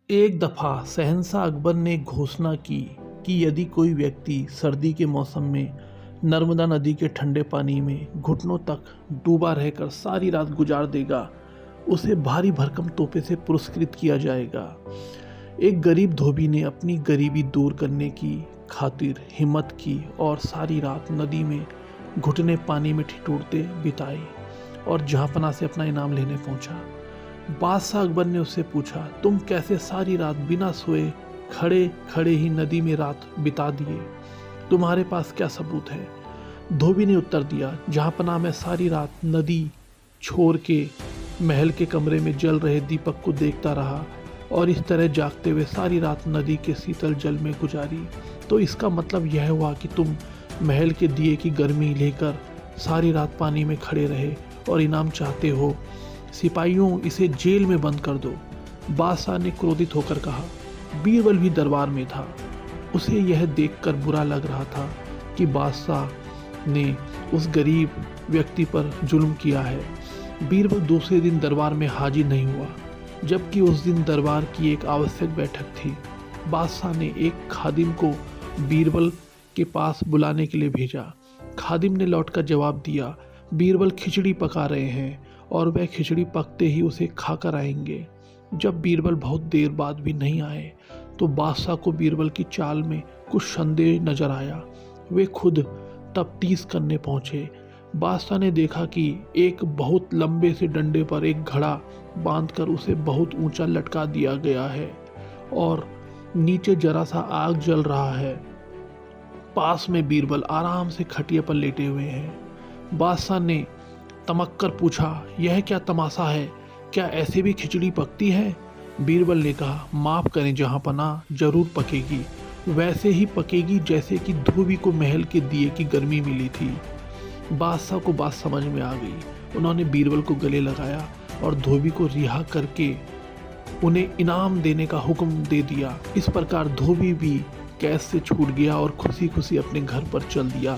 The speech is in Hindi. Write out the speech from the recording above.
एक दफ़ा शहंशाह अकबर ने घोषणा की कि यदि कोई व्यक्ति सर्दी के मौसम में नर्मदा नदी के ठंडे पानी में घुटनों तक डूबा रहकर सारी रात गुजार देगा, उसे भारी भरकम तोहफे से पुरस्कृत किया जाएगा। एक गरीब धोबी ने अपनी गरीबी दूर करने की खातिर हिम्मत की और सारी रात नदी में घुटने पानी में ठिठुरते बिताए और जहाँपनाह से अपना इनाम लेने पहुंचा। बादशाह अकबर ने उससे पूछा, तुम कैसे सारी रात बिना सोए खड़े खड़े ही नदी में रात बिता दिए? तुम्हारे पास क्या सबूत है? धोबी ने उत्तर दिया, जहाँपनाह मैं सारी रात नदी छोड़ के महल के कमरे में जल रहे दीपक को देखता रहा और इस तरह जागते हुए सारी रात नदी के शीतल जल में गुजारी। तो इसका मतलब यह हुआ कि तुम महल के दिए की गर्मी लेकर सारी रात पानी में खड़े रहे और इनाम चाहते हो। सिपाहियों, इसे जेल में बंद कर दो। बादशाह ने क्रोधित होकर कहा। बीरबल भी दरबार में था। उसे यह देखकर बुरा लग रहा था कि बादशाह ने उस गरीब व्यक्ति पर जुल्म किया है। बीरबल दूसरे दिन दरबार में हाजिर नहीं हुआ, जबकि उस दिन दरबार की एक आवश्यक बैठक थी। बादशाह ने एक खादिम को बीरबल के पास बुलाने के लिए भेजा। खादिम ने लौटकर जवाब दिया, बीरबल खिचड़ी पका रहे हैं और वह खिचड़ी पकते ही उसे खाकर आएंगे। जब बीरबल बहुत देर बाद भी नहीं आए तो बादशाह को बीरबल की चाल में कुछ संदेह नजर आया। वे खुद तफ्तीश करने पहुंचे। बादशाह ने देखा कि एक बहुत लंबे से डंडे पर एक घड़ा बांधकर उसे बहुत ऊंचा लटका दिया गया है और नीचे जरा सा आग जल रहा है। पास में बीरबल आराम से खटिया पर लेटे हुए हैं। बादशाह ने तमक कर पूछा, यह क्या तमाशा है? क्या ऐसे भी खिचड़ी पकती है? बीरबल ने कहा, माफ़ करें जहाँपनाह, जरूर पकेगी। वैसे ही पकेगी जैसे कि धोबी को महल के दिए की गर्मी मिली थी। बादशाह को बात समझ में आ गई। उन्होंने बीरबल को गले लगाया और धोबी को रिहा करके उन्हें इनाम देने का हुक्म दे दिया। इस प्रकार धोबी भी कैद से छूट गया और खुशी खुशी अपने घर पर चल दिया।